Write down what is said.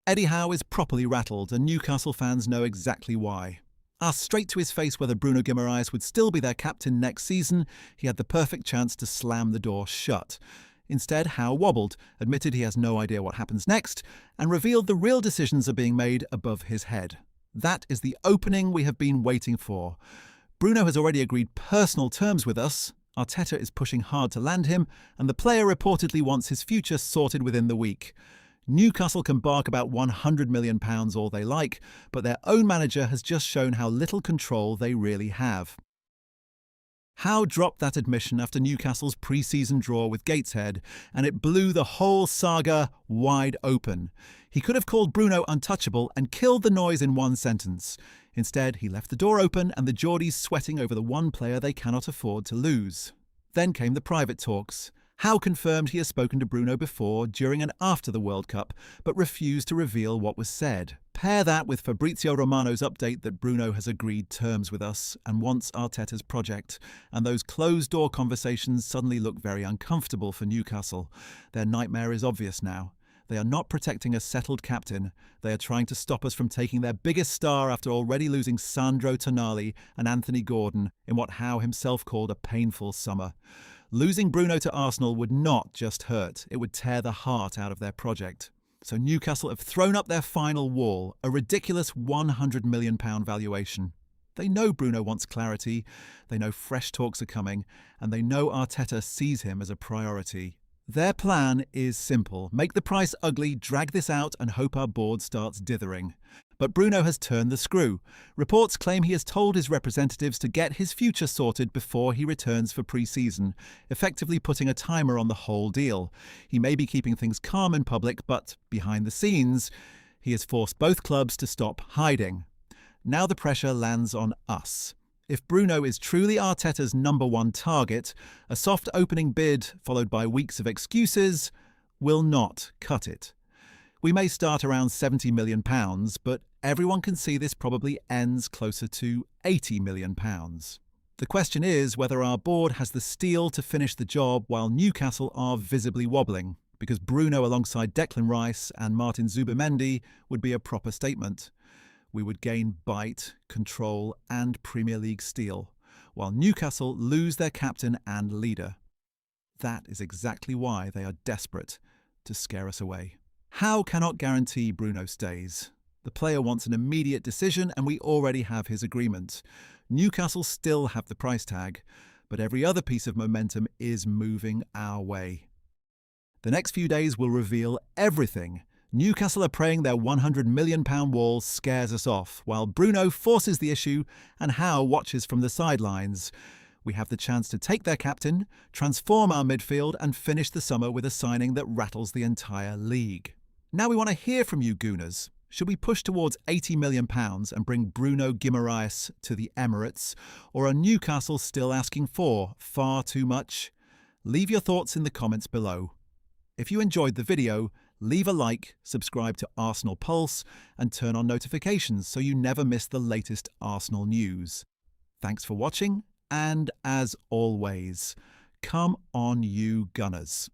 Eddie Howe is properly rattled, and Newcastle fans know exactly why. Asked straight to his face whether Bruno Guimaraes would still be their captain next season, he had the perfect chance to slam the door shut. Instead, Howe wobbled, admitted he has no idea what happens next, and revealed the real decisions are being made above his head. That is the opening we have been waiting for. Bruno has already agreed personal terms with us, Arteta is pushing hard to land him, and the player reportedly wants his future sorted within the week. Newcastle can bark about £100 million all they like, but their own manager has just shown how little control they really have. Howe dropped that admission after Newcastle's pre-season draw with Gateshead, and it blew the whole saga wide open. He could have called Bruno untouchable and killed the noise in one sentence. Instead, he left the door open and the Geordies sweating over the one player they cannot afford to lose. Then came the private talks. Howe confirmed he has spoken to Bruno before, during and after the World Cup, but refused to reveal what was said. Pair that with Fabrizio Romano's update that Bruno has agreed terms with us and wants Arteta's project, and those closed-door conversations suddenly look very uncomfortable for Newcastle. Their nightmare is obvious now. They are not protecting a settled captain. They are trying to stop us from taking their biggest star after already losing Sandro Tonali and Anthony Gordon in what Howe himself called a painful summer. Losing Bruno to Arsenal would not just hurt, it would tear the heart out of their project. So Newcastle have thrown up their final wall, a ridiculous £100 million valuation. They know Bruno wants clarity, they know fresh talks are coming, and they know Arteta sees him as a priority. Their plan is simple: make the price ugly, drag this out, and hope our board starts dithering. But Bruno has turned the screw. Reports claim he has told his representatives to get his future sorted before he returns for pre-season, effectively putting a timer on the whole deal. He may be keeping things calm in public, but behind the scenes, he has forced both clubs to stop hiding. Now the pressure lands on us. If Bruno is truly Arteta's #1 target, a soft opening bid, followed by weeks of excuses, will not cut it. We may start around £70 million, but everyone can see this probably ends closer to £80 million. The question is whether our board has the steel to finish the job while Newcastle are visibly wobbling, because Bruno alongside Declan Rice and Martin Zubimendi would be a proper statement. We would gain bite, control and Premier League steel, while Newcastle lose their captain and leader. That is exactly why they are desperate to scare us away. Howe cannot guarantee Bruno stays. The player wants an immediate decision and we already have his agreement. Newcastle still have the price tag, but every other piece of momentum is moving our way. The next few days will reveal everything. Newcastle are praying their £100 million wall scares us off, while Bruno forces the issue and Howe watches from the sidelines. We have the chance to take their captain, transform our midfield and finish the summer with a signing that rattles the entire league. Now we want to hear from you Gooners. Should we push towards £80 million and bring Bruno Guimaraes to the Emirates, or are Newcastle still asking for far too much? Leave your thoughts in the comments below. If you enjoyed the video, leave a like, subscribe to Arsenal Pulse and turn on notifications so you never miss the latest Arsenal news. Thanks for watching, and as always, come on you Gunners.